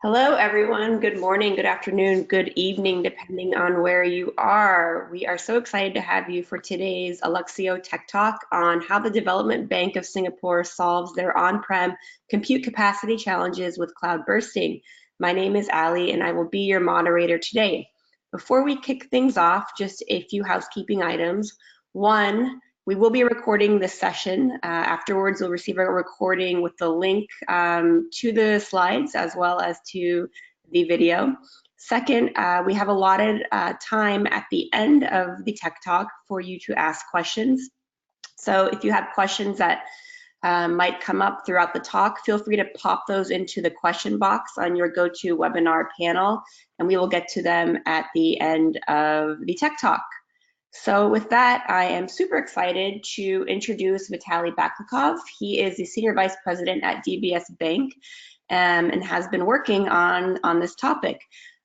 Hello, everyone. Good morning, good afternoon, good evening, depending on where you are. We are so excited to have you for today's Alluxio Tech Talk on how the Development Bank of Singapore solves their on-prem compute capacity challenges with cloud bursting. My name is Ali, and I will be your moderator today. Before we kick things off, just a few housekeeping items. One, we will be recording this session. Afterwards, we'll receive a recording with the link to the slides as well as to the video. Second, we have allotted time at the end of the Tech Talk for you to ask questions. So if you have questions that might come up throughout the talk, feel free to pop those into the question box on your GoToWebinar panel, and we will get to them at the end of the Tech Talk. So with that, I am super excited to introduce Vitaliy Baklikov. He is the Senior Vice President at DBS Bank and has been working on this topic.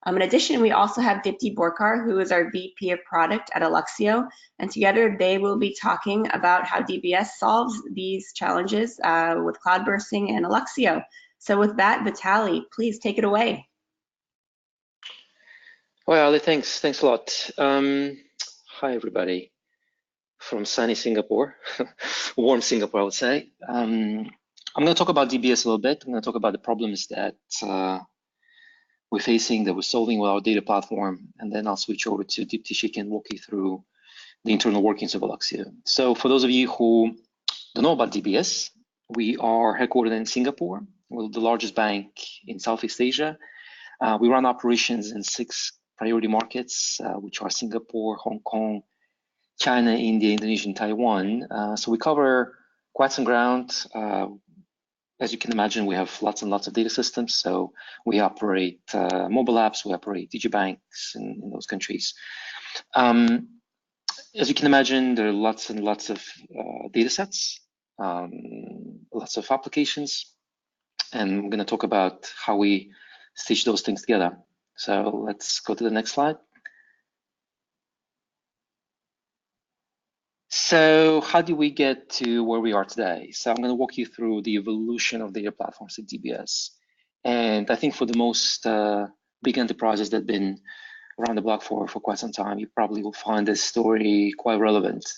In addition, we also have Dipti Borkar, who is our VP of Product at Alluxio, and together they will be talking about how DBS solves these challenges with cloud bursting and Alluxio. So with that, Vitaliy, please take it away. Well, Ali, thanks a lot. Hi, everybody from sunny Singapore, warm Singapore, I would say. I'm going to talk about DBS a little bit. I'm going to talk about the problems that we're facing, that we're solving with our data platform, and then I'll switch over to Dipti. She can walk you through the internal workings of Alluxio. So for those of you who don't know about DBS, we are headquartered in Singapore. We're the largest bank in Southeast Asia. We run operations in 6 priority markets, which are Singapore, Hong Kong, China, India, Indonesia, and Taiwan. So we cover quite some ground. As you can imagine, we have lots and lots of data systems. So we operate mobile apps, we operate digibanks in those countries. As you can imagine, there are lots and lots of data sets, lots of applications, and we're going to talk about how we stitch those things together. So let's go to the next slide. So how do we get to where we are today? So I'm going to walk you through the evolution of data platforms at DBS. And I think for the most big enterprises that have been around the block for quite some time, you probably will find this story quite relevant.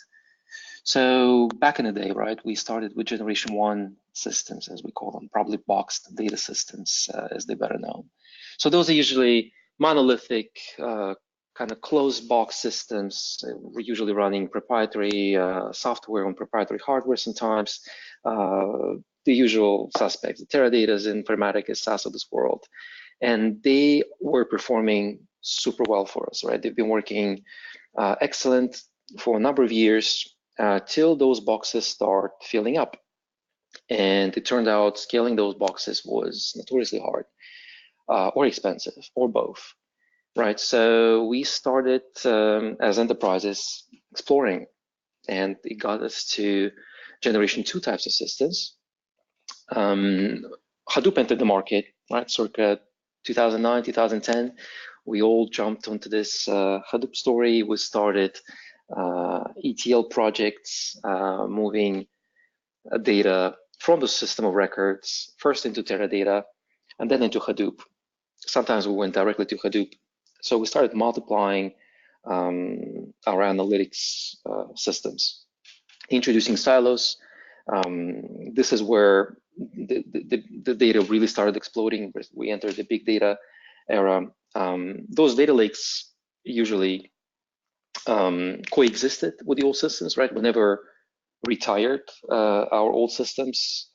So back in the day, right, we started with generation 1 systems, as we call them, probably boxed data systems, as they're better known. So those are usually monolithic, kind of closed box systems. We're usually running proprietary software on proprietary hardware sometimes. The usual suspects, the Teradatas, Informatica, SAS of this world. And they were performing super well for us, right? They've been working excellent for a number of years till those boxes start filling up. And it turned out scaling those boxes was notoriously hard. Or expensive, or both, right? So we started as enterprises exploring, and it got us to generation 2 types of systems. Hadoop entered the market, right? Circa 2009, 2010. We all jumped onto this Hadoop story. We started ETL projects, moving data from the system of records, first into Teradata, and then into Hadoop. Sometimes we went directly to Hadoop. So we started multiplying our analytics systems, introducing silos. This is where the data really started exploding. We entered the big data era. Those data lakes usually coexisted with the old systems, right? We never retired our old systems.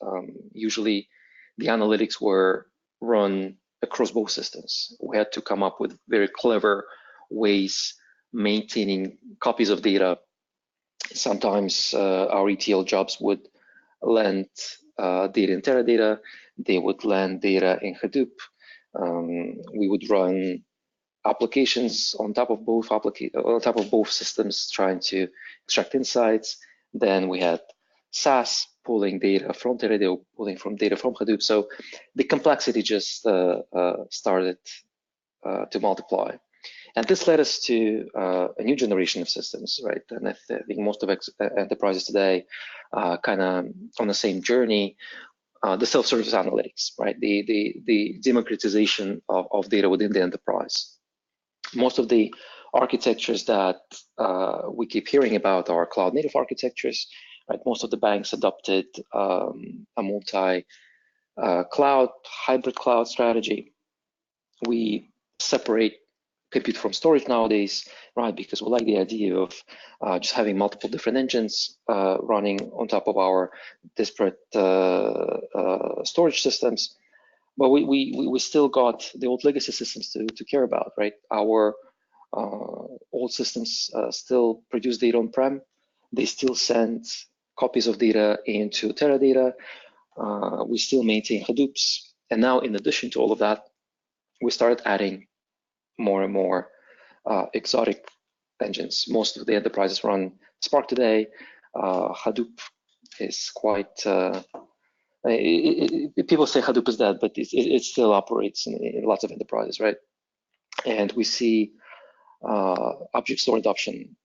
Usually the analytics were run across both systems. We had to come up with very clever ways maintaining copies of data. Sometimes our ETL jobs would land data in Teradata. They would land data in Hadoop. We would run applications on top of both systems, trying to extract insights. Then we had SAS pulling data from Teradata, pulling from data from Hadoop. So the complexity just started to multiply. And this led us to a new generation of systems, right? And I think most of enterprises today are kind of on the same journey. the self-service analytics, right? The democratization of data within the enterprise. Most of the architectures that we keep hearing about are cloud-native architectures, right? Most of the banks adopted a multi-cloud, hybrid cloud strategy. We separate compute from storage nowadays, right? Because we like the idea of just having multiple different engines running on top of our disparate storage systems. But we still got the old legacy systems to care about, right? Our old systems still produce data on-prem. They still send copies of data into Teradata. We still maintain Hadoops. And now, in addition to all of that, we started adding more and more exotic engines. Most of the enterprises run Spark today. Hadoop is quite, people say Hadoop is dead, but it still operates in lots of enterprises, right? And we see object store adoption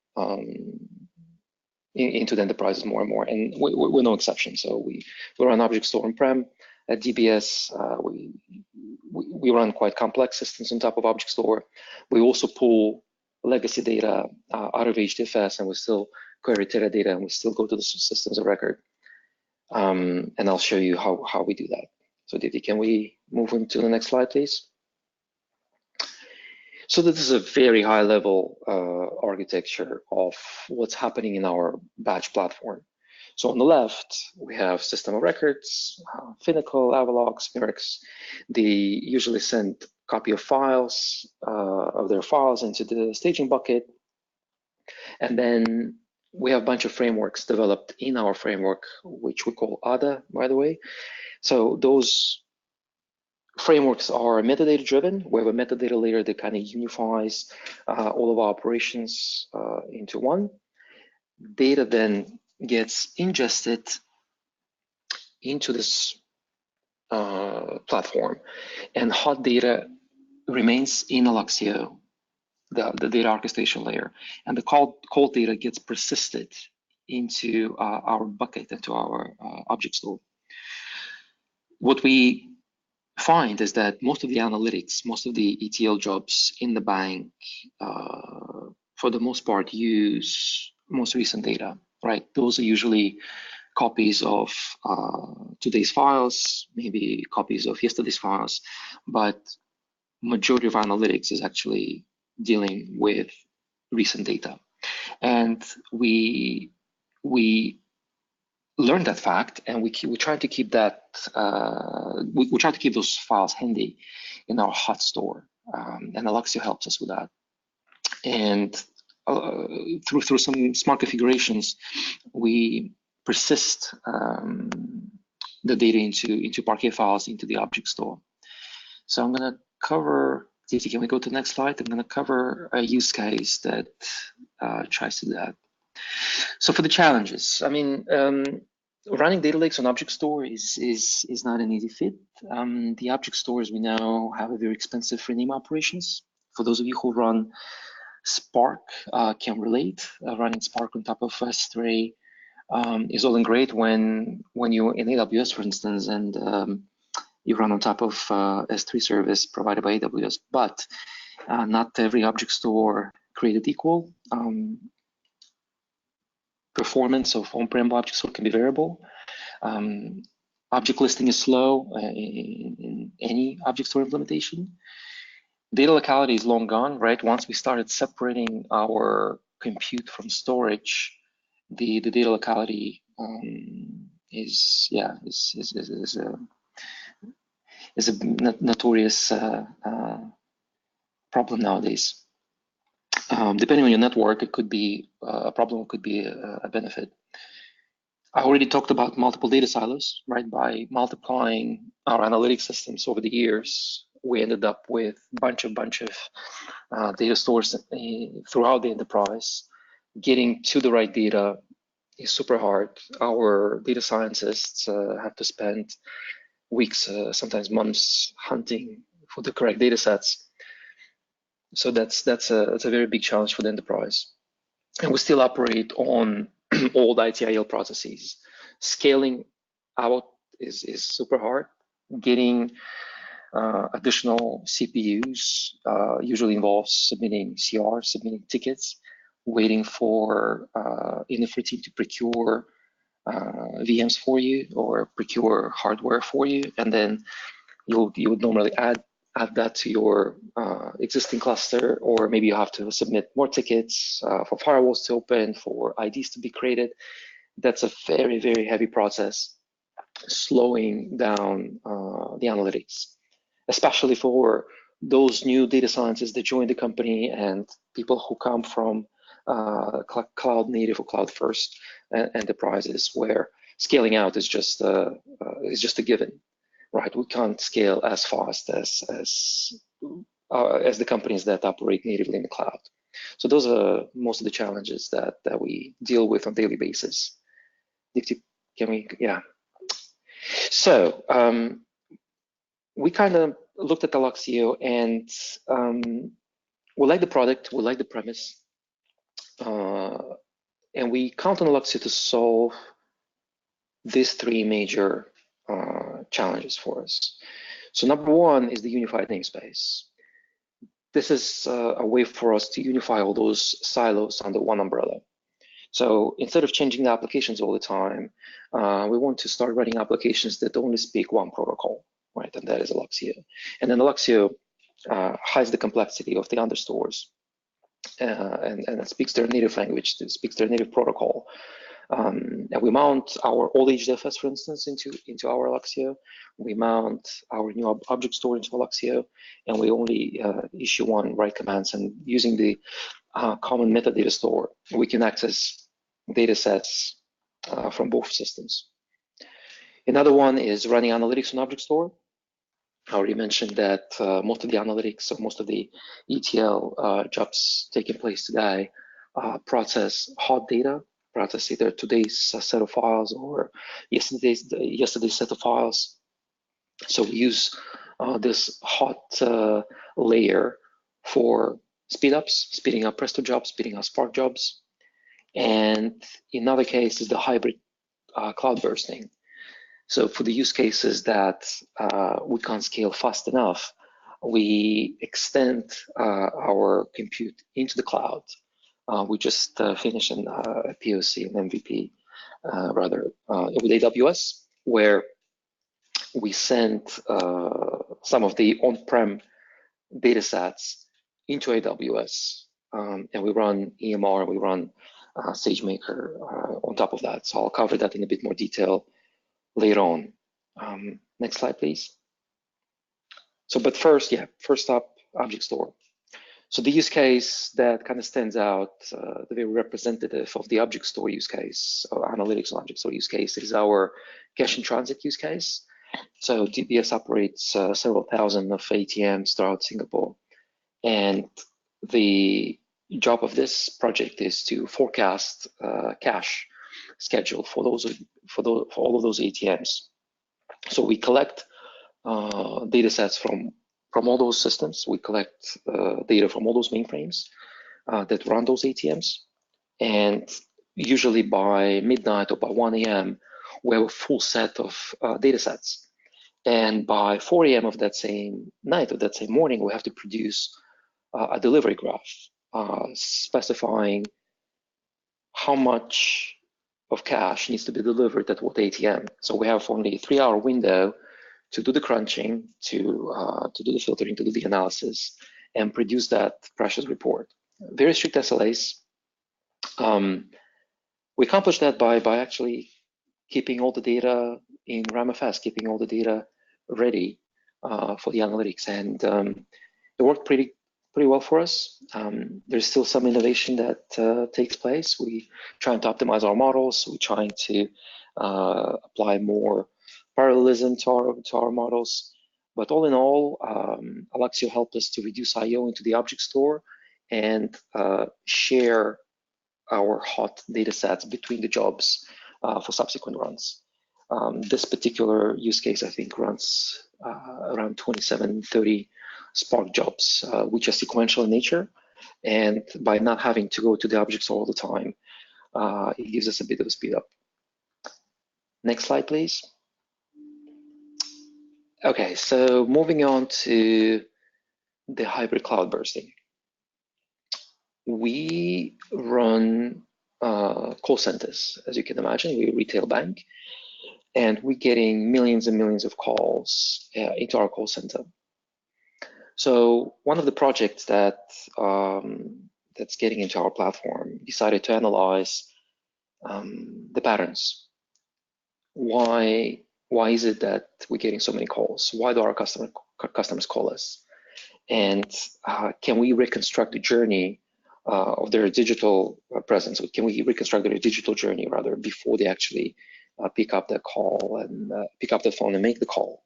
into the enterprises more and more, and we're no exception. So we run object store on-prem. At DBS, we run quite complex systems on top of object store. We also pull legacy data out of HDFS, and we still query Teradata, and we still go to the systems of record. And I'll show you how we do that. So Dipti, can we move on to the next slide, please? So this is a very high level architecture of what's happening in our batch platform. So on the left, we have system of records, Finacle, Avalox, Murex. They usually send copy of files, of their files into the staging bucket. And then we have a bunch of frameworks developed in our framework, which we call ADA, by the way. So those frameworks are metadata driven. We have a metadata layer that kind of unifies all of our operations into one. Data then gets ingested into this platform, and hot data remains in Alluxio, the data orchestration layer, and the cold data gets persisted into our bucket, into our object store. What we find is that most of the analytics, most of the ETL jobs in the bank, for the most part, use most recent data, right? Those are usually copies of today's files, maybe copies of yesterday's files, but majority of analytics is actually dealing with recent data. And we learned that fact, and we try to keep that, we try to keep those files handy in our hot store, and Alluxio helps us with that. And through some smart configurations, we persist the data into Parquet files into the object store. So I'm going to cover, Dipti, can we go to the next slide? I'm going to cover a use case that tries to do that. So for the challenges, I mean, running data lakes on object store is not an easy fit. The object stores we know have a very expensive rename operations. For those of you who run Spark, can relate. Running Spark on top of S3 is all in great when you're in AWS, for instance, and you run on top of S3 service provided by AWS, but not every object store created equal. Performance of on-prem object store can be variable. Object listing is slow in any object store implementation. Data locality is long gone, right? Once we started separating our compute from storage, the data locality is a notorious problem nowadays. Depending on your network, it could be a problem, it could be a benefit. I already talked about multiple data silos, right? By multiplying our analytics systems over the years, we ended up with a bunch of data stores throughout the enterprise. Getting to the right data is super hard. Our data scientists have to spend weeks, sometimes months, hunting for the correct data sets. So that's a very big challenge for the enterprise. And we still operate on old ITIL processes. Scaling out is super hard. Getting additional CPUs usually involves submitting CR, submitting tickets, waiting for Infra team to procure VMs for you or procure hardware for you, and then you would normally add that to your existing cluster, or maybe you have to submit more tickets for firewalls to open, for IDs to be created. That's a very, very heavy process, slowing down the analytics, especially for those new data scientists that join the company and people who come from cloud native or cloud first enterprises, where scaling out is just a given, right? We can't scale as fast as the companies that operate natively in the cloud. So those are most of the challenges that we deal with on a daily basis. Dipti, can we? Yeah. So we kind of looked at Alluxio, and we like the product, we like the premise, and we count on Alluxio to solve these three major challenges for us. So number one is the unified namespace. This is a way for us to unify all those silos under one umbrella. So instead of changing the applications all the time, we want to start writing applications that only speak one protocol, right? And that is Alluxio. And then Alluxio hides the complexity of the understores and it speaks their native language, it speaks their native protocol. And we mount our old HDFS, for instance, into our Alluxio. We mount our new object store into Alluxio, and we only issue one write commands. And using the common metadata store, we can access data sets from both systems. Another one is running analytics on object store. I already mentioned that most of the analytics, or most of the ETL jobs taking place today process hot data, process either today's set of files or yesterday's set of files. So we use this hot layer for speeding up Presto jobs, speeding up Spark jobs. And in other cases, the hybrid cloud bursting. So for the use cases that we can't scale fast enough, we extend our compute into the cloud. We just finished a POC, an MVP, with AWS, where we sent some of the on-prem data sets into AWS, and we run EMR, we run SageMaker on top of that. So I'll cover that in a bit more detail later on. Next slide, please. So, but first up, object store. So the use case that kind of stands out, the very representative of the object store use case, or analytics on object store use case, is our cash in transit use case. So DBS operates several thousand of ATMs throughout Singapore, and the job of this project is to forecast cash schedule for all of those ATMs. So we collect data sets from all those systems. We collect data from all those mainframes that run those ATMs. And usually by midnight or by 1 a.m., we have a full set of data sets. And by 4 a.m. of that same night, or that same morning, we have to produce a delivery graph specifying how much of cash needs to be delivered at what ATM. So we have only a 3-hour window to do the crunching, to do the filtering, to do the analysis, and produce that precious report. Very strict SLAs. We accomplish that by actually keeping all the data in RAMFS, keeping all the data ready for the analytics, and it worked pretty well for us. There's still some innovation that takes place. We trying to optimize our models. We're trying to apply more parallelism to our models. But all in all, Alluxio helped us to reduce I/O into the object store and share our hot data sets between the jobs for subsequent runs. This particular use case, I think, runs around 27, 30 Spark jobs, which are sequential in nature. And by not having to go to the object store all the time, it gives us a bit of a speed up. Next slide, please. Okay, so moving on to the hybrid cloud bursting. We run call centers, as you can imagine. We're a retail bank, and we're getting millions and millions of calls into our call center. So one of the projects that that's getting into our platform decided to analyze the patterns. Why is it that we're getting so many calls? Why do our customers call us? And can we reconstruct the journey of their digital presence? Can we reconstruct their digital journey rather before they actually pick up the call and pick up the phone and make the call?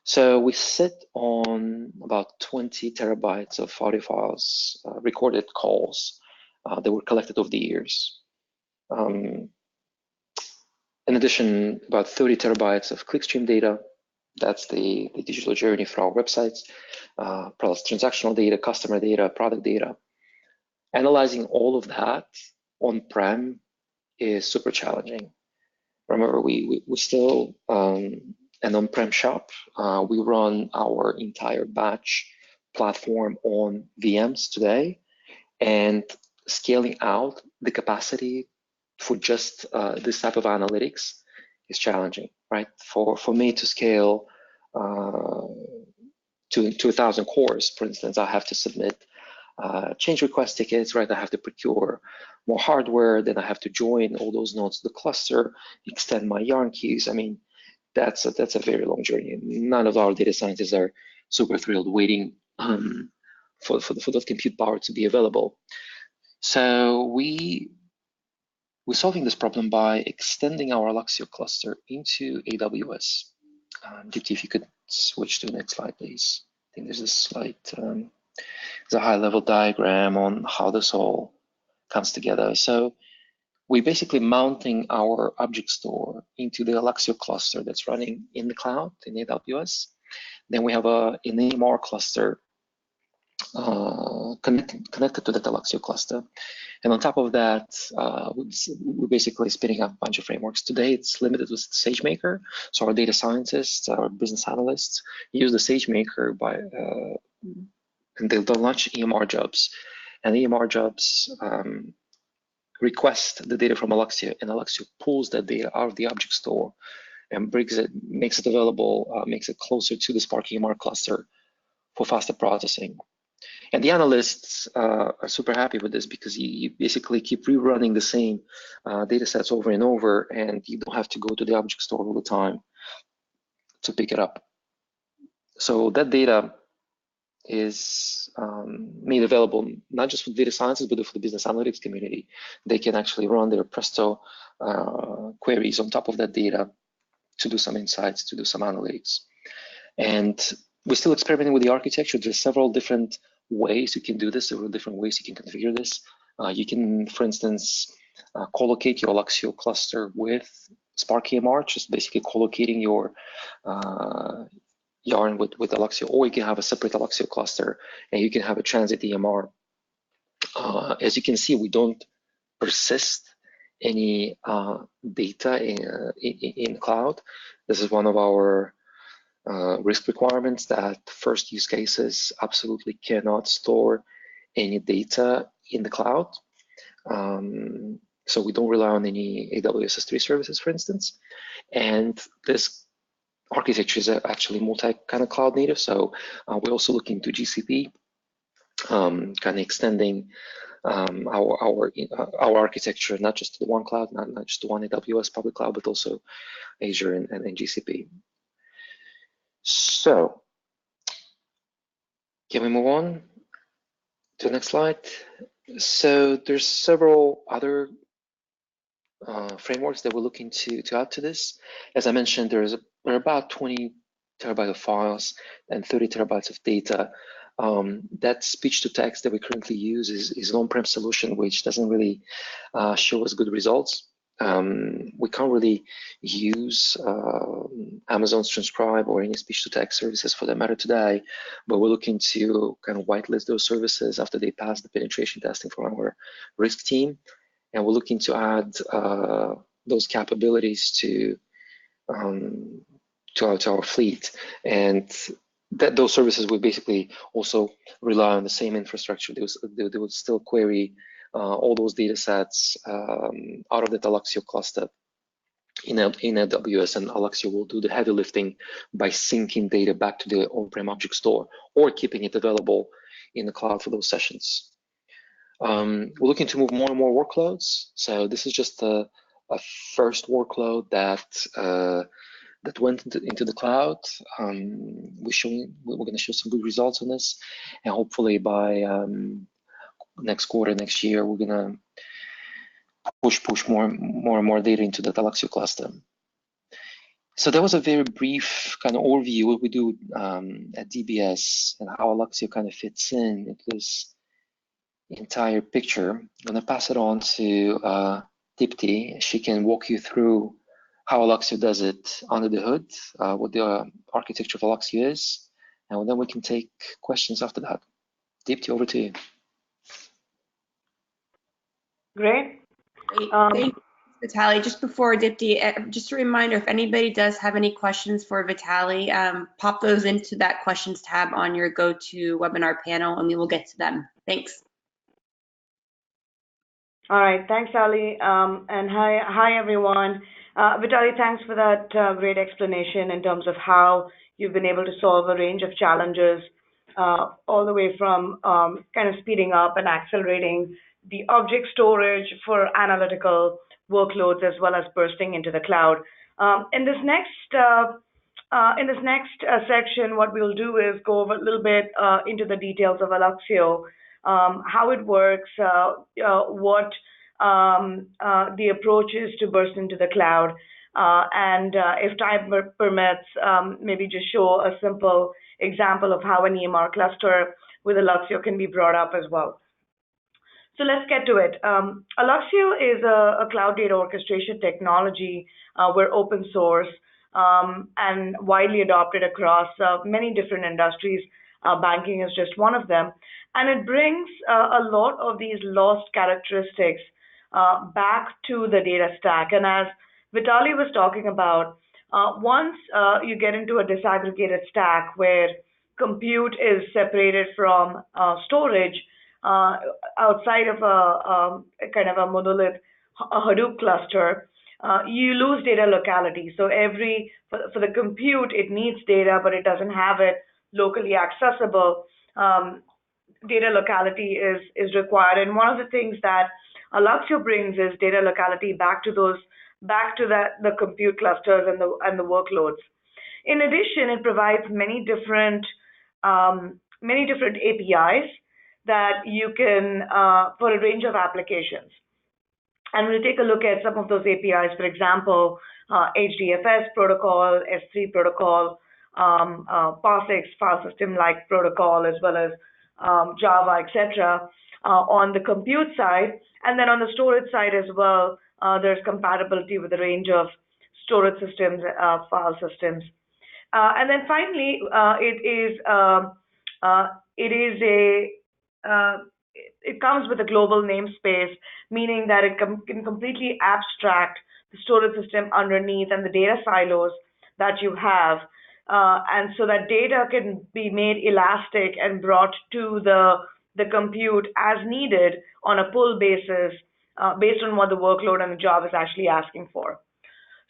So we sit on about 20 terabytes of audio files, recorded calls that were collected over the years. In addition, about 30 terabytes of clickstream data. That's the digital journey for our websites, plus transactional data, customer data, product data. Analyzing all of that on-prem is super challenging. Remember, we're still an on-prem shop. We run our entire batch platform on VMs today, and scaling out the capacity for just this type of analytics is challenging, right? For me to scale to 1,000 cores, for instance, I have to submit change request tickets, right? I have to procure more hardware, then I have to join all those nodes to the cluster, extend my yarn queues. I mean, that's a very long journey. None of our data scientists are super thrilled waiting for that compute power to be available. So we're solving this problem by extending our Alluxio cluster into AWS. Dipti, if you could switch to the next slide, please. I think there's a slide. There's a high-level diagram on how this all comes together. So we're basically mounting our object store into the Alluxio cluster that's running in the cloud in AWS. Then we have an EMR cluster connected to that Alluxio cluster. And on top of that, we're basically spinning up a bunch of frameworks. Today, it's limited with SageMaker. So our data scientists, our business analysts use the SageMaker and they'll launch EMR jobs. And EMR jobs request the data from Alluxio, and Alluxio pulls that data out of the object store and brings it, makes it available, makes it closer to the Spark EMR cluster for faster processing. And the analysts are super happy with this because you basically keep rerunning the same data sets over and over, and you don't have to go to the object store all the time to pick it up. So that data is made available not just for data scientists, but for the business analytics community. They can actually run their Presto queries on top of that data to do some insights, to do some analytics. And we're still experimenting with the architecture. There's several different ways you can do this. Several different ways you can configure this. You can, for instance, collocate your Alluxio cluster with Spark EMR, just basically collocating your yarn with Alluxio, or you can have a separate Alluxio cluster and you can have a transit EMR. As you can see, we don't persist any data in cloud. This is one of our risk requirements, that first use cases absolutely cannot store any data in the cloud. So we don't rely on any AWS S3 services, for instance. And this architecture is actually multi kind of cloud native. So we're also looking to GCP, kind of extending our architecture, not just to the one cloud, not just to one AWS public cloud, but also Azure and GCP. So can we move on to the next slide? So there's several other frameworks that we're looking to add to this. As I mentioned, there are about 20 terabytes of files and 30 terabytes of data. That speech to text that we currently use is an on-prem solution, which doesn't really show us good results. We can't really use Amazon's Transcribe or any speech to text services for that matter today, but we're looking to kind of whitelist those services after they pass the penetration testing from our risk team. And we're looking to add those capabilities to to our fleet, and those services would basically also rely on the same infrastructure. They would still query all those data sets out of the Alluxio cluster in AWS, and Alluxio will do the heavy lifting by syncing data back to the on-prem object store or keeping it available in the cloud for those sessions. We're looking to move more and more workloads. So this is just a first workload that went into the cloud. We're going to show some good results on this, and hopefully by next quarter, next year, we're going to push more and more data into the Alluxio cluster. So that was a very brief kind of overview of what we do at DBS and how Alluxio kind of fits in this entire picture. I'm going to pass it on to Dipti. She can walk you through how Alluxio does it under the hood, what the architecture of Alluxio is, and then we can take questions after that. Dipti, over to you. Great. Thank you, Vitaliy. Just before Dipti, just a reminder, if anybody does have any questions for Vitaliy, pop those into that questions tab on your GoToWebinar panel, and we will get to them. Thanks. All right, thanks, Ali, and hi everyone. Vitaliy, thanks for that great explanation in terms of how you've been able to solve a range of challenges, all the way from kind of speeding up and accelerating the object storage for analytical workloads, as well as bursting into the cloud. In this next section, what we'll do is go over a little bit into the details of Alluxio, how it works, what the approach is to burst into the cloud, and if time permits, maybe just show a simple example of how an EMR cluster with Alluxio can be brought up as well. So let's get to it. Alluxio is a cloud data orchestration technology. We're open source and widely adopted across many different industries. Banking is just one of them. And it brings a lot of these lost characteristics back to the data stack. And as Vitaliy was talking about, once you get into a disaggregated stack where compute is separated from storage, outside of a kind of a monolith, a Hadoop cluster, you lose data locality. So for the compute, it needs data, but it doesn't have it locally accessible. Data locality is required, and one of the things that Alluxio brings is data locality back to the compute clusters and the workloads. In addition, it provides many different APIs that you can for a range of applications. And we'll take a look at some of those APIs. For example, HDFS protocol, S3 protocol, POSIX file system-like protocol, as well as Java, etc. On the compute side, and then on the storage side as well, there's compatibility with a range of storage systems, file systems, and then finally, it comes with a global namespace, meaning that it can completely abstract the storage system underneath and the data silos that you have. And so that data can be made elastic and brought to the compute as needed on a pull basis, based on what the workload and the job is actually asking for.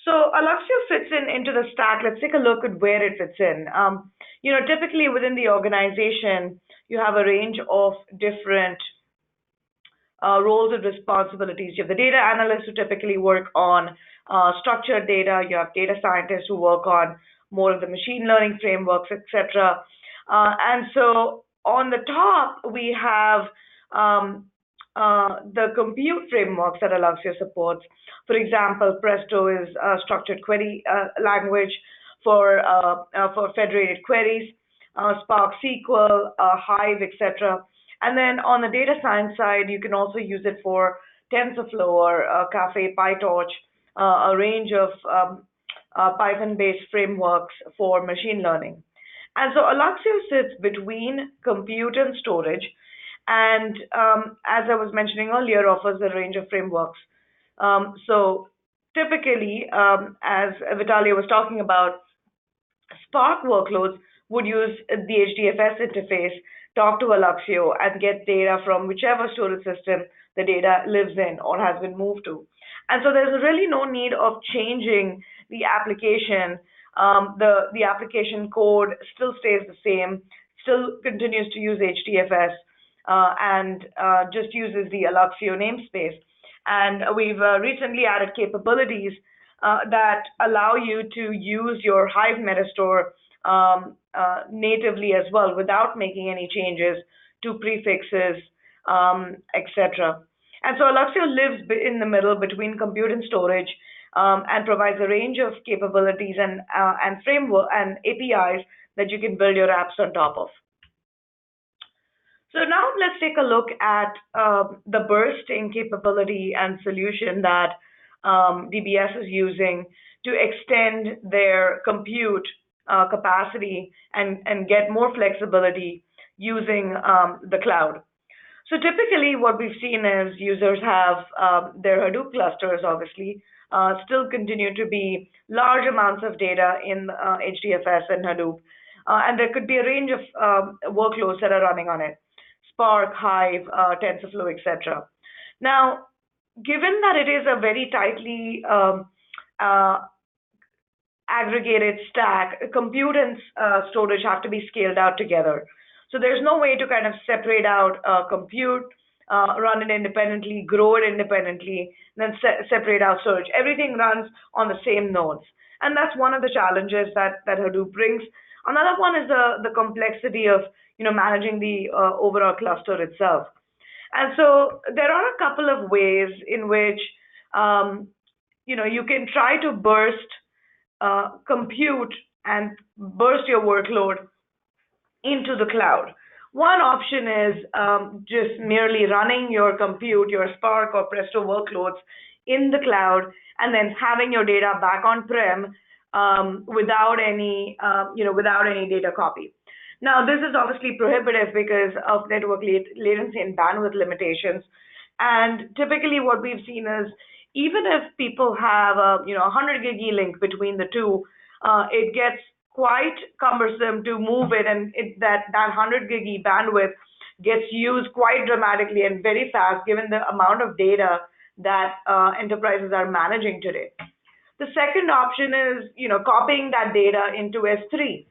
So Alluxio fits into the stack. Let's take a look at where it fits in. Typically within the organization, you have a range of different roles and responsibilities. You have the data analysts who typically work on structured data. You have data scientists who work on more of the machine learning frameworks, etc. And so on the top, we have the compute frameworks that Alluxio supports. For example, Presto is a structured query language for federated queries, Spark SQL, Hive, etc. And then on the data science side, you can also use it for TensorFlow or Caffe, PyTorch, a range of Python-based frameworks for machine learning. And so Alluxio sits between compute and storage, and as I was mentioning earlier, offers a range of frameworks. So typically, as Vitaliy was talking about, Spark workloads would use the HDFS interface, talk to Alluxio, and get data from whichever storage system the data lives in or has been moved to. And so there's really no need of changing the application. The application code still stays the same, still continues to use HDFS, and just uses the Alluxio namespace. And we've recently added capabilities that allow you to use your Hive metastore natively as well without making any changes to prefixes, etc. And so Alluxio lives in the middle between compute and storage, and provides a range of capabilities and framework and APIs that you can build your apps on top of. So now let's take a look at the bursting capability and solution that DBS is using to extend their compute capacity and get more flexibility using the cloud. So typically what we've seen is users have their Hadoop clusters, obviously, still continue to be large amounts of data in HDFS and Hadoop. And there could be a range of workloads that are running on it. Spark, Hive, TensorFlow, etc. Now, given that it is a very tightly aggregated stack, compute and storage have to be scaled out together. So there's no way to kind of separate out compute, run it independently, grow it independently, then separate out storage. Everything runs on the same nodes. And that's one of the challenges that Hadoop brings. Another one is the complexity of managing the overall cluster itself. And so there are a couple of ways in which you can try to burst compute and burst your workload into the cloud. One option is just merely running your compute, your Spark or Presto workloads in the cloud, and then having your data back on-prem without any data copy. Now, this is obviously prohibitive because of network latency and bandwidth limitations. And typically what we've seen is even if people have a 100 gig link between the two, it gets quite cumbersome to move it, and that 100 gig bandwidth gets used quite dramatically and very fast given the amount of data that enterprises are managing today. The second option is copying that data into S3.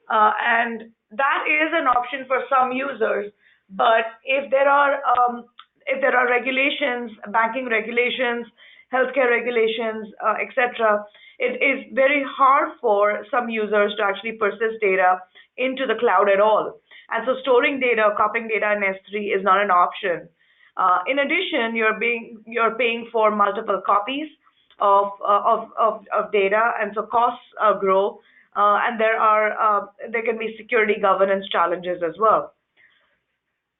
And that is an option for some users, but if there are regulations, banking regulations, healthcare regulations, etc., it is very hard for some users to actually persist data into the cloud at all. And so storing data, copying data in S3 is not an option. In addition, you're paying for multiple copies of data, and so costs grow. And there can be security governance challenges as well.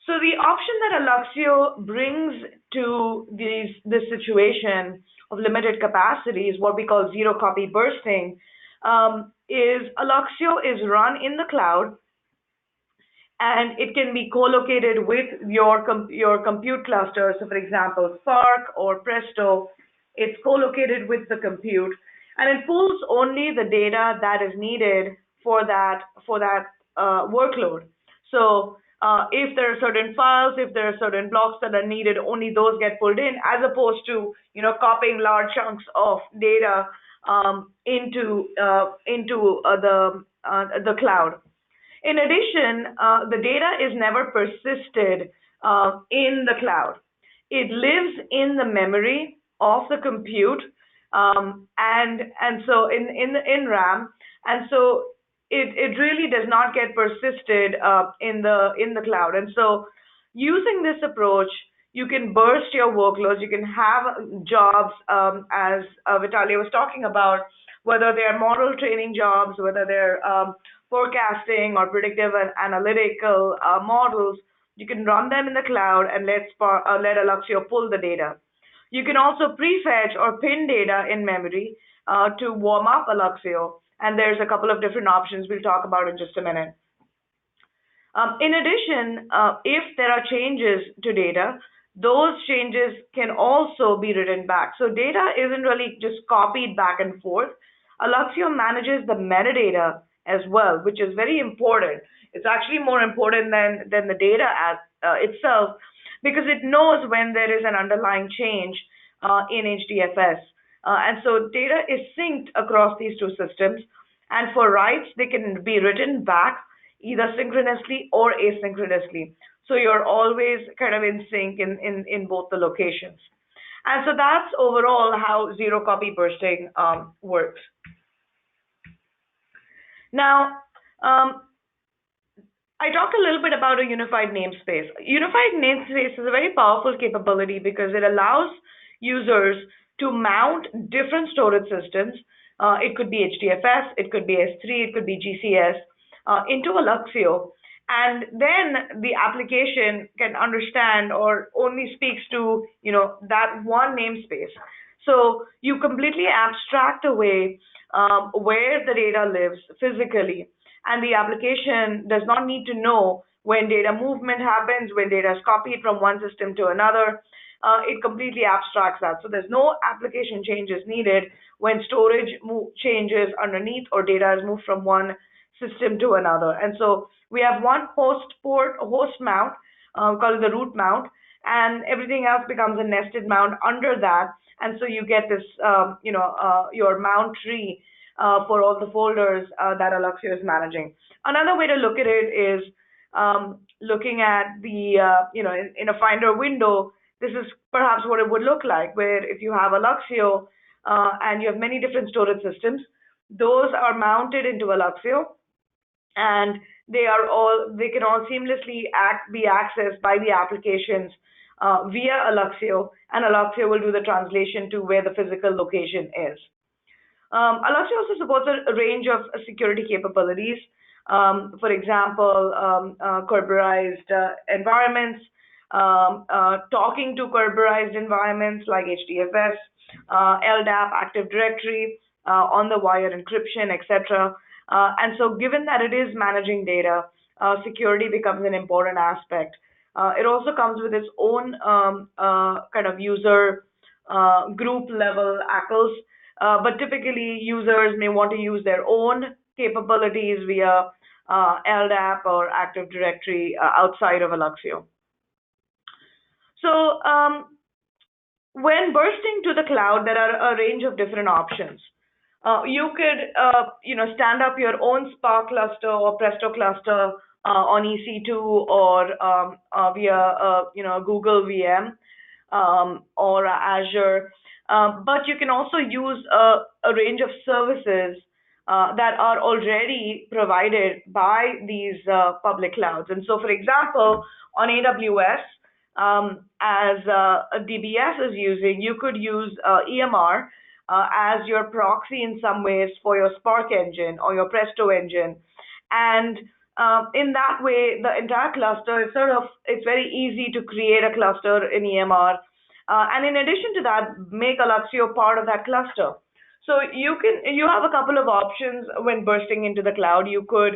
So the option that Alluxio brings to this situation of limited capacity is what we call zero copy bursting. Is Alluxio is run in the cloud, and it can be co-located with your compute cluster. So for example, Spark or Presto, it's co-located with the compute, and it pulls only the data that is needed for that workload. So if there are certain files, if there are certain blocks that are needed, only those get pulled in, as opposed to copying large chunks of data into the cloud. In addition, the data is never persisted in the cloud. It lives in the memory of the compute, and so in RAM, and so it really does not get persisted in the cloud. And so using this approach, you can burst your workloads. You can have jobs, as Vitaliy was talking about, whether they're model training jobs, whether they're forecasting or predictive and analytical models. You can run them in the cloud and let Alluxio pull the data. You can also prefetch or pin data in memory to warm up Alluxio, and there's a couple of different options we'll talk about in just a minute. In addition, if there are changes to data, those changes can also be written back. So data isn't really just copied back and forth. Alluxio manages the metadata as well, which is very important. It's actually more important than the data itself, because it knows when there is an underlying change in HDFS. And so data is synced across these two systems. And for writes, they can be written back either synchronously or asynchronously. So you're always kind of in sync in both the locations. And so that's overall how zero copy bursting works. Now, I talked a little bit about a unified namespace. Unified namespace is a very powerful capability because it allows users to mount different storage systems. It could be HDFS, it could be S3, it could be GCS into Alluxio. And then the application can understand or only speaks to, that one namespace. So you completely abstract away where the data lives physically, and the application does not need to know when data movement happens, when data is copied from one system to another. It completely abstracts that. So there's no application changes needed when storage changes underneath or data is moved from one system to another. And so we have one host port, a host mount, called the root mount, and everything else becomes a nested mount under that. And so you get this, your mount tree for all the folders that Alluxio is managing. Another way to look at it is looking at the, in a Finder window. This is perhaps what it would look like, where if you have Alluxio and you have many different storage systems, those are mounted into Alluxio, and they can all seamlessly be accessed by the applications via Alluxio, and Alluxio will do the translation to where the physical location is. Alluxio also supports a range of security capabilities. For example, Kerberized environments, talking to Kerberized environments like HDFS, LDAP, Active Directory, on-the-wire encryption, etc. And so given that it is managing data, security becomes an important aspect. It also comes with its own kind of user group level ACLs, but typically users may want to use their own capabilities via LDAP or Active Directory outside of Alluxio. So when bursting to the cloud, there are a range of different options. You could, stand up your own Spark cluster or Presto cluster on EC2 or via, Google VM or Azure. But you can also use a range of services that are already provided by these public clouds. And so, for example, on AWS, as DBS is using, you could use EMR as your proxy in some ways for your Spark engine or your Presto engine. And in that way, the entire cluster is it's very easy to create a cluster in EMR. And in addition to that, make Alluxio part of that cluster. So you have a couple of options when bursting into the cloud. You could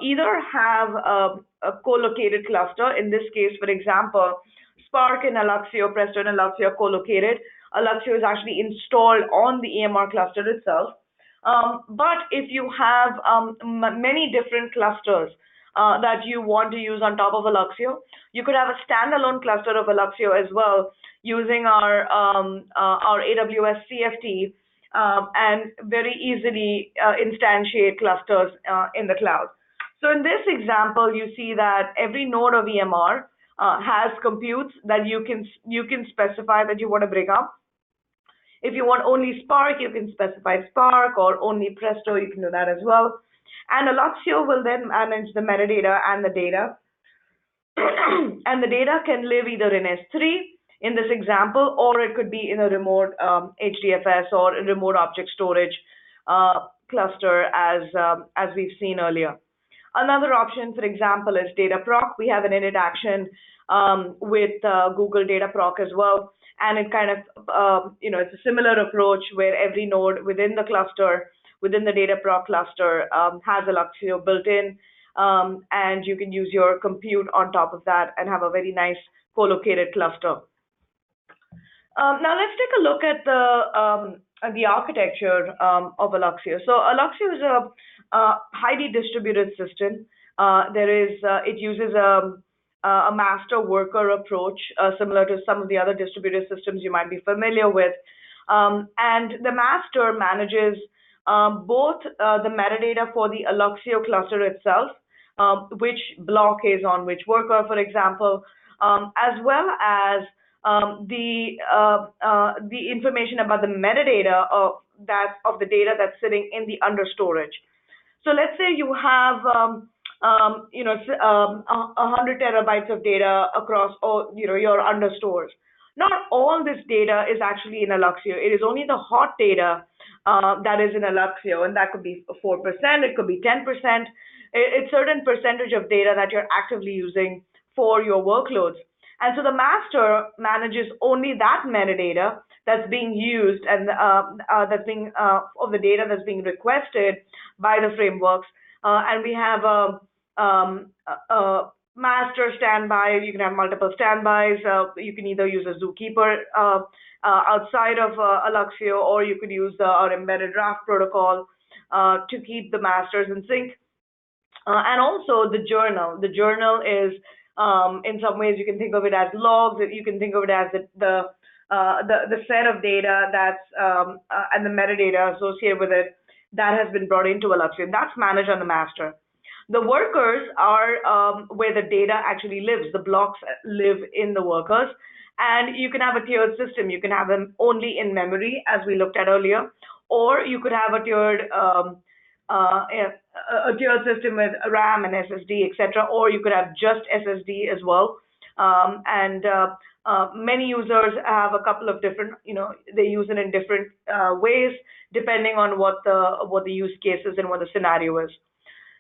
either have a co-located cluster. In this case, for example, Spark and Alluxio, Presto and Alluxio are co-located. Alluxio is actually installed on the EMR cluster itself. But if you have many different clusters that you want to use on top of Alluxio, you could have a standalone cluster of Alluxio as well, using our AWS CFT and very easily instantiate clusters in the cloud. So in this example, you see that every node of EMR has computes that you can specify that you want to bring up. If you want only Spark, you can specify Spark, or only Presto, you can do that as well. And Alluxio will then manage the metadata and the data. And the data can live either in S3 in this example, or it could be in a remote HDFS or a remote object storage cluster as we've seen earlier. Another option, for example, is Dataproc. We have an init action with Google Dataproc as well. And it kind of, it's a similar approach where every node within the cluster, within the Dataproc cluster, has Alluxio built in, and you can use your compute on top of that and have a very nice co-located cluster. Now let's take a look at the architecture of Alluxio. So Alluxio is highly distributed system. It uses a master worker approach, similar to some of the other distributed systems you might be familiar with. And the master manages both the metadata for the Alluxio cluster itself, which block is on which worker, for example, as well as the information about the metadata of the data that's sitting in the understorage. So let's say you have 100 terabytes of data across all your understores. Not all this data is actually in Alluxio. It is only the hot data that is in Alluxio, and that could be 4%, it could be 10%. It's certain percentage of data that you're actively using for your workloads. And so the master manages only that metadata that's being used and of the data that's being requested by the frameworks. And we have a master standby. You can have multiple standbys. You can either use a zookeeper outside of Alluxio, or you could use our embedded raft protocol to keep the masters in sync. And also the journal. The journal is, in some ways, you can think of it as logs. You can think of it as the set of data that's and the metadata associated with it that has been brought into Alluxio. That's managed on the master. The workers are where the data actually lives. The blocks live in the workers. And you can have a tiered system. You can have them only in memory, as we looked at earlier, or you could have a tiered system with RAM and SSD, etc., or you could have just SSD as well. Many users have a couple of different, they use it in different ways depending on what the use case is and what the scenario is.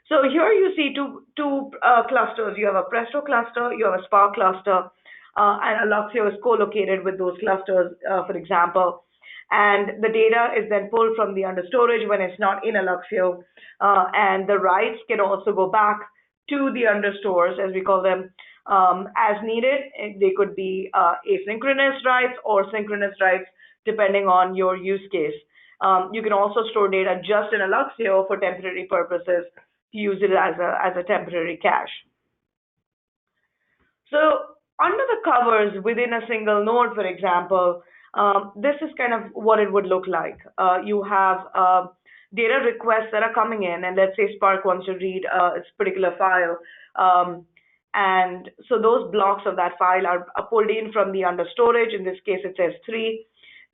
So here you see two clusters. You have a Presto cluster, you have a Spark cluster, and Alluxio is co-located with those clusters, for example. And the data is then pulled from the understorage when it's not in Alluxio, and the writes can also go back to the understores, as we call them, as needed. They could be asynchronous writes or synchronous writes, depending on your use case. You can also store data just in Alluxio for temporary purposes, to use it as a temporary cache. So under the covers within a single node, for example, this is kind of what it would look like. You have data requests that are coming in, and let's say Spark wants to read its particular file. And so those blocks of that file are pulled in from the understorage. In this case, it says 3,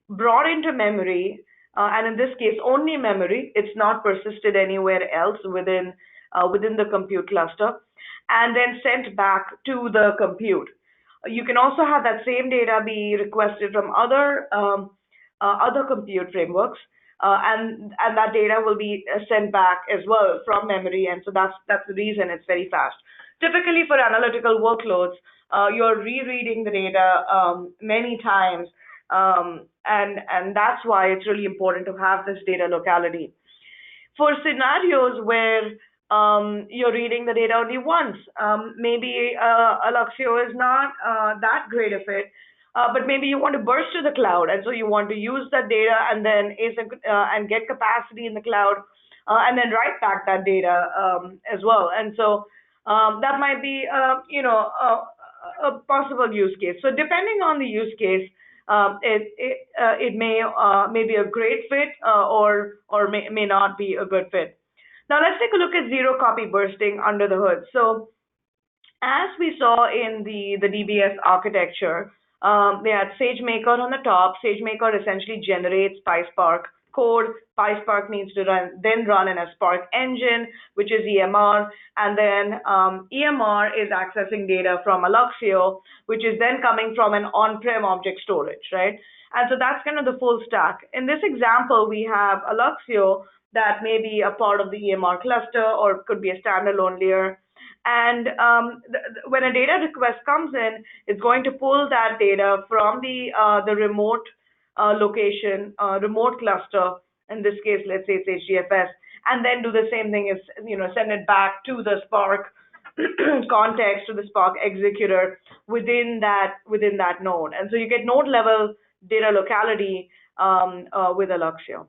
brought into memory, and in this case, only memory. It's not persisted anywhere else within the compute cluster, and then sent back to the compute. You can also have that same data be requested from other compute frameworks, and that data will be sent back as well from memory. And so that's the reason it's very fast. Typically, for analytical workloads, you're rereading the data many times, and that's why it's really important to have this data locality. For scenarios where you're reading the data only once, maybe Alluxio is not that great a fit, but maybe you want to burst to the cloud, and so you want to use that data and then and get capacity in the cloud, and then write back that data as well. And so that might be a possible use case. So depending on the use case, it may be a great fit or may not be a good fit. Now let's take a look at zero copy bursting under the hood. So as we saw in the DBS architecture, they had SageMaker on the top. SageMaker essentially generates PySpark code. PySpark needs to then run in a Spark engine, which is EMR, and then EMR is accessing data from Alluxio, which is then coming from an on-prem object storage, right? And so that's kind of the full stack. In this example, we have Alluxio that may be a part of the EMR cluster or could be a standalone layer. And when a data request comes in, it's going to pull that data from the remote location, remote cluster. In this case, let's say it's HDFS, and then do the same thing as send it back to the Spark context, to the Spark executor within that node. And so you get node level data locality with Alluxio.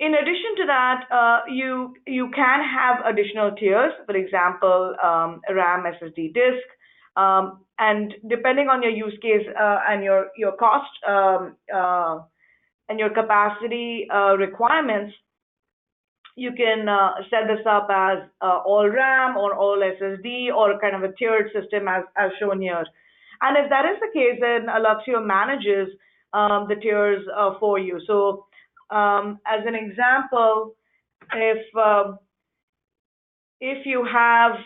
In addition to that, you can have additional tiers, for example, RAM, SSD disk, and depending on your use case and your cost and your capacity requirements, you can set this up as all RAM or all SSD or kind of a tiered system as shown here. And if that is the case, then Alluxio manages the tiers for you. So as an example, if you have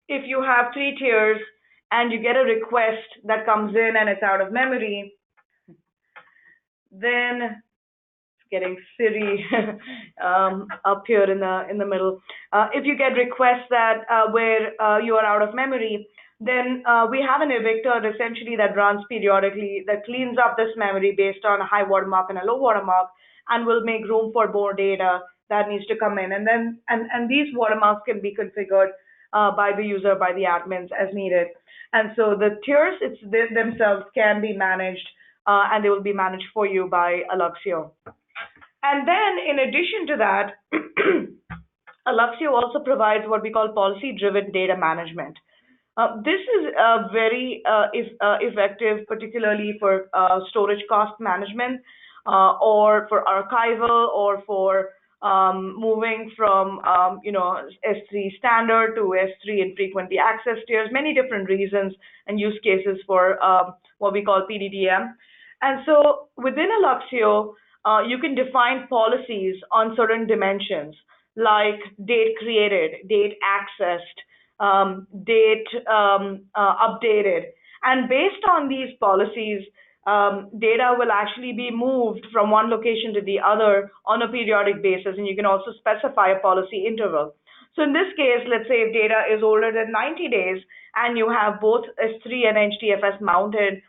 3 tiers and you get a request that comes in and it's out of memory, then getting Siri up here in the middle. If you get requests that where you are out of memory, then we have an evictor essentially that runs periodically that cleans up this memory based on a high watermark and a low watermark, and will make room for more data that needs to come in. And then these watermarks can be configured by the user, by the admins as needed. And so the tiers themselves can be managed, and they will be managed for you by Alluxio. And then in addition to that, Alluxio also provides what we call policy-driven data management. This is very effective, particularly for storage cost management, or for archival, or for moving from S3 standard to S3 infrequently accessed tiers, many different reasons and use cases for what we call PDDM. And so within Alluxio, you can define policies on certain dimensions like date created, date accessed, date updated. And based on these policies, data will actually be moved from one location to the other on a periodic basis, and you can also specify a policy interval. So in this case, let's say if data is older than 90 days and you have both S3 and HDFS mounted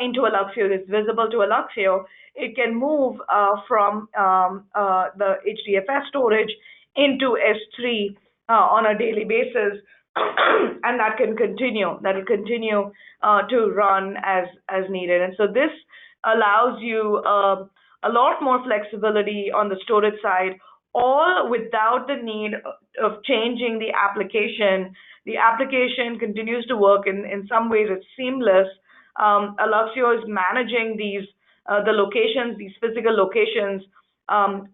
into Alluxio, it's visible to Alluxio, it can move from the HDFS storage into S3 on a daily basis, and that can continue. That will continue to run as needed. And so this allows you a lot more flexibility on the storage side, all without the need of changing the application. The application continues to work. In some ways, it's seamless. Alluxio is managing these the locations, these physical locations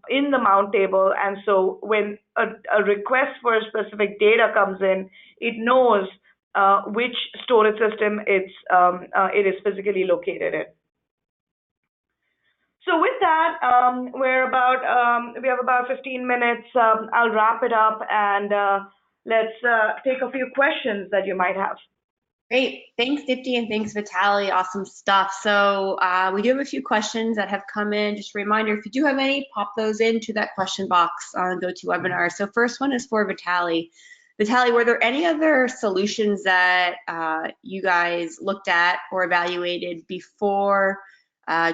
in the mount table. And so when a request for a specific data comes in, it knows which storage system it is physically located in. So with that, we have about 15 minutes. I'll wrap it up, and let's take a few questions that you might have. Great. Thanks, Dipti, and thanks, Vitaliy. Awesome stuff. So we do have a few questions that have come in. Just a reminder, if you do have any, pop those into that question box on GoToWebinar. So first one is for Vitaliy. Vitaliy, were there any other solutions that you guys looked at or evaluated before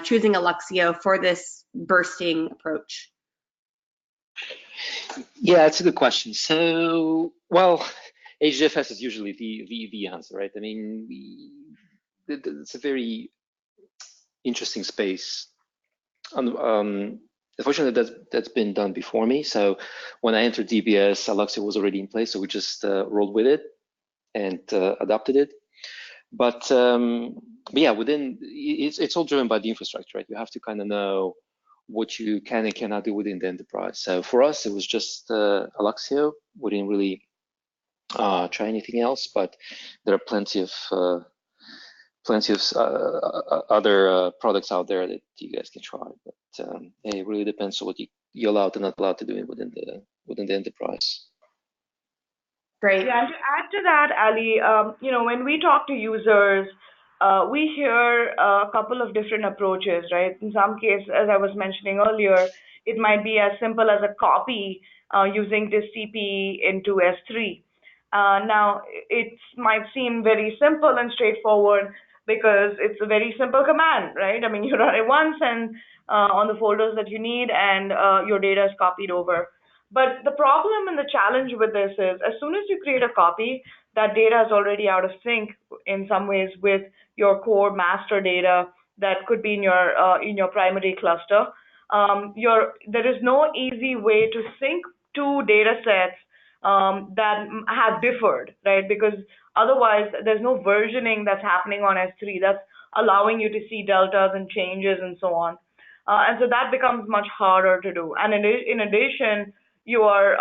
choosing Alluxio for this bursting approach? Yeah, it's a good question. So, well, HDFS is usually the answer, right? I mean, it's a very interesting space. Unfortunately, that's been done before me. So when I entered DBS, Alluxio was already in place, so we just rolled with it and adopted it. But yeah, it's all driven by the infrastructure, right? You have to kind of know what you can and cannot do within the enterprise. So for us, it was just Alluxio. We didn't really try anything else, but there are plenty of other products out there that you guys can try. But it really depends on what you're allowed and not allowed to do within the enterprise. Great. Yeah, and to add to that, Ali, when we talk to users, we hear a couple of different approaches, right? In some cases, as I was mentioning earlier, it might be as simple as a copy using this CP into S3. Now, it might seem very simple and straightforward because it's a very simple command, right? I mean, you run it once and on the folders that you need, and your data is copied over. But the problem and the challenge with this is, as soon as you create a copy, that data is already out of sync in some ways with your core master data that could be in your primary cluster. there is no easy way to sync two data sets that have differed, right? Because otherwise, there's no versioning that's happening on S3 that's allowing you to see deltas and changes and so on. And so that becomes much harder to do. And in addition, you're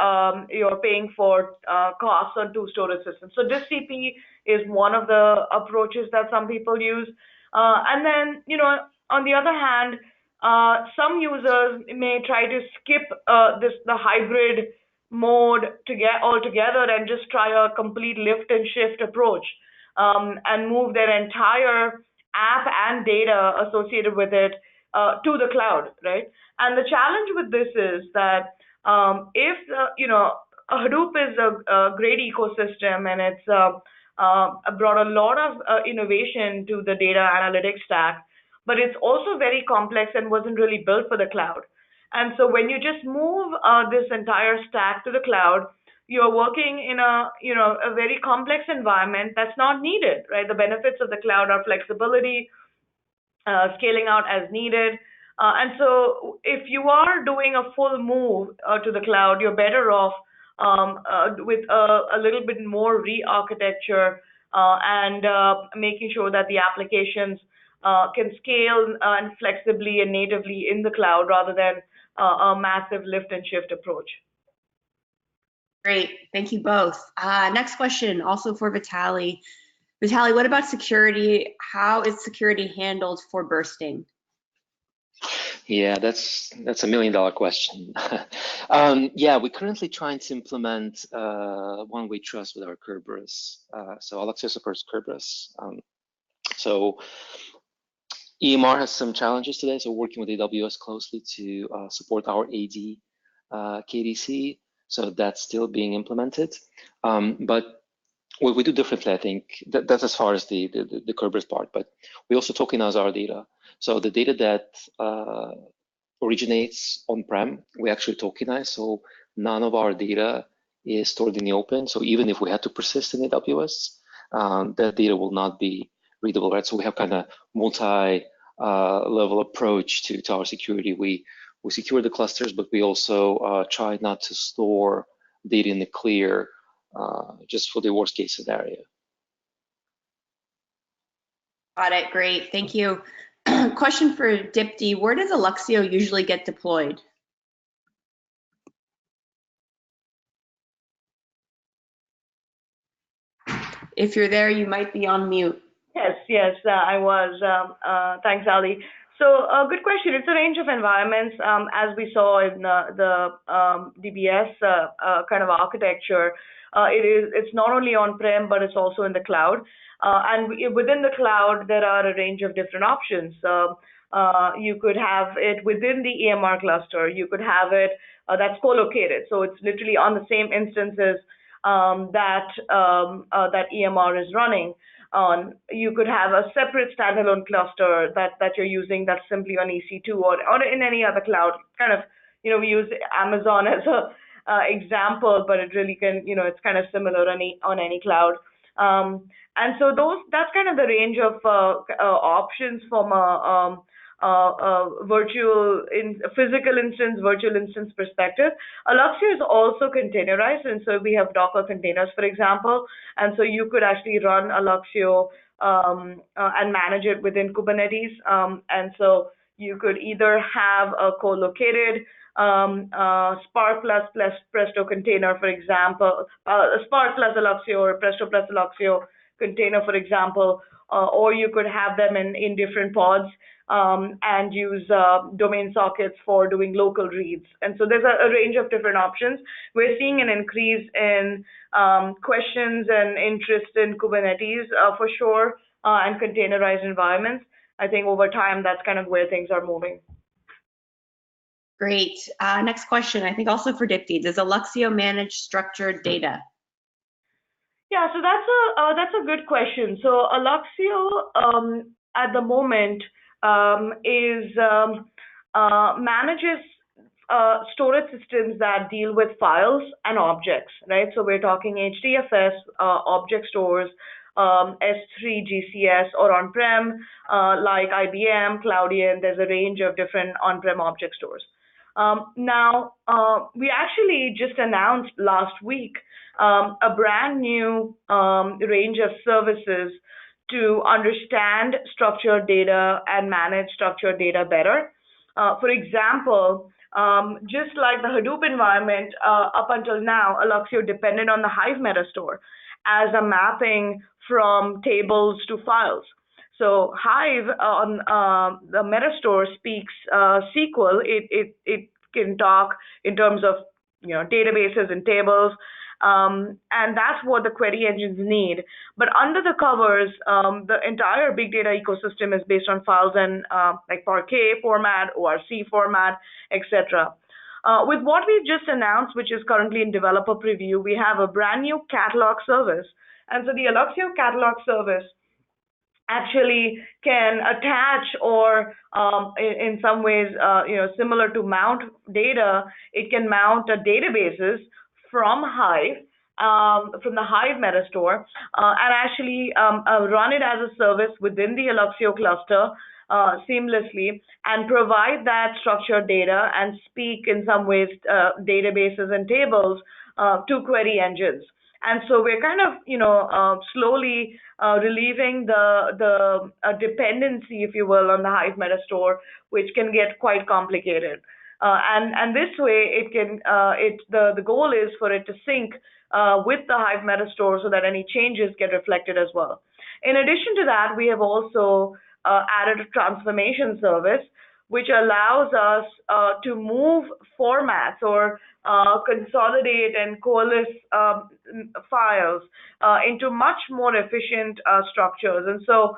paying for costs on two storage systems. So this CP is one of the approaches that some people use. And then, on the other hand, some users may try to skip the hybrid mode to get altogether and just try a complete lift and shift approach, and move their entire app and data associated with it to the cloud, right? And the challenge with this is that if Hadoop is a great ecosystem, and it's brought a lot of innovation to the data analytics stack, but it's also very complex and wasn't really built for the cloud. And so when you just move this entire stack to the cloud, you're working in a very complex environment that's not needed, right? The benefits of the cloud are flexibility, scaling out as needed. And so if you are doing a full move to the cloud, you're better off with a little bit more re-architecture and making sure that the applications can scale and flexibly and natively in the cloud rather than a massive lift and shift approach. Great, thank you both. Next question, also for Vitaliy. Vitaliy, what about security? How is security handled for bursting? Yeah, that's $1 million question. Yeah, we're currently trying to implement one-way trust with our Kerberos. So Alluxio supports Kerberos. So EMR has some challenges today, so working with AWS closely to support our AD KDC. So that's still being implemented. But what we do differently, I think, that's as far as the Kerberos part, but we also tokenize our data. So the data that originates on-prem, we actually tokenize, so none of our data is stored in the open. So even if we had to persist in AWS, that data will not be readable, right? So we have kind of multi-level approach to our security. We secure the clusters, but we also try not to store data in the clear, just for the worst case scenario. Got it, great, thank you. Question for Dipti, where does Alluxio usually get deployed? If you're there, you might be on mute. Yes, I was. Thanks, Ali. So a good question. It's a range of environments, as we saw in the DBS kind of architecture. It's not only on-prem, but it's also in the cloud. And within the cloud, there are a range of different options. You could have it within the EMR cluster. You could have it that's co-located. So it's literally on the same instances that EMR is running on. You could have a separate standalone cluster that you're using that's simply on EC2 or in any other cloud. Kind of, we use Amazon as a example, but it really can, it's kind of similar on any cloud. And so that's kind of the range of options from a physical instance, virtual instance perspective. Alluxio is also containerized, and so we have Docker containers, for example, and so you could actually run Alluxio and manage it within Kubernetes. And so you could either have a co-located Spark plus Presto container, for example, Spark plus Alluxio or Presto plus Alluxio container, for example, or you could have them in different pods and use domain sockets for doing local reads. And so there's a range of different options. We're seeing an increase in questions and interest in Kubernetes for sure, and containerized environments. I think over time, that's kind of where things are moving. Great. Next question, I think also for Dipti. Does Alluxio manage structured data? Yeah, so that's a good question. So Alluxio at the moment manages storage systems that deal with files and objects, right? So we're talking HDFS, object stores, S3 GCS or on-prem, like IBM, Cloudian. There's a range of different on-prem object stores. Now, we actually just announced last week a brand new range of services to understand structured data and manage structured data better. For example, just like the Hadoop environment, up until now, Alluxio depended on the Hive metastore as a mapping from tables to files. So Hive on the metastore speaks SQL. It can talk in terms of databases and tables. And that's what the query engines need. But under the covers, the entire big data ecosystem is based on files and like Parquet format, ORC format, etc. With what we've just announced, which is currently in developer preview, we have a brand new catalog service. And so the Alluxio catalog service actually can attach or in some ways, similar to mount data, it can mount databases from Hive, from the Hive metastore, and actually run it as a service within the Alluxio cluster seamlessly and provide that structured data and speak in some ways databases and tables to query engines. And so we're kind of, slowly relieving the dependency, if you will, on the Hive metastore, which can get quite complicated. And this way, it can the goal is for it to sync with the Hive metastore so that any changes get reflected as well. In addition to that, we have also added a transformation service, which allows us to move formats or consolidate and coalesce files into much more efficient structures. And so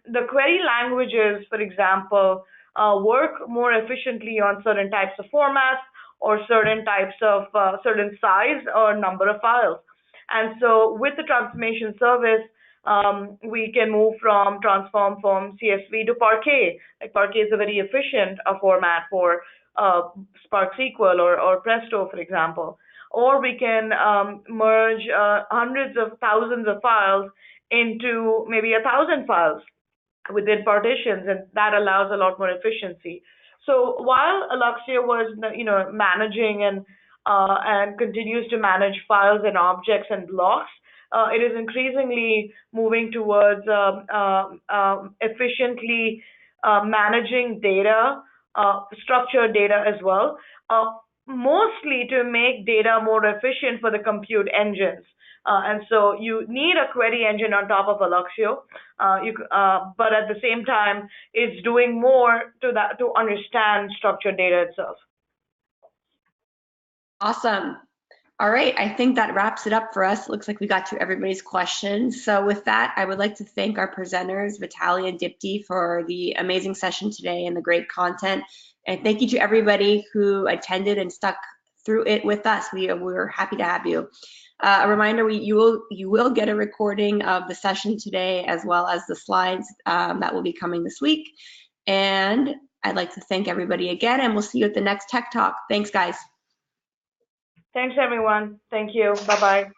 the query languages, for example, work more efficiently on certain types of formats or certain types of certain size or number of files. And so with the transformation service, we can move transform from CSV to Parquet. Like Parquet is a very efficient format for Spark SQL or Presto, for example. Or we can merge hundreds of thousands of files into maybe 1,000 files within partitions, and that allows a lot more efficiency. So while Alluxio was, managing and continues to manage files and objects and blocks, it is increasingly moving towards efficiently managing data, structured data as well, mostly to make data more efficient for the compute engines. And so you need a query engine on top of Alluxio, but at the same time, it's doing more to understand structured data itself. Awesome. All right, I think that wraps it up for us. Looks like we got to everybody's questions. So with that, I would like to thank our presenters, Vitaliy and Dipti, for the amazing session today and the great content. And thank you to everybody who attended and stuck through it with us. We're happy to have you. A reminder, you will get a recording of the session today, as well as the slides that will be coming this week. And I'd like to thank everybody again, and we'll see you at the next Tech Talk. Thanks, guys. Thanks, everyone. Thank you. Bye-bye.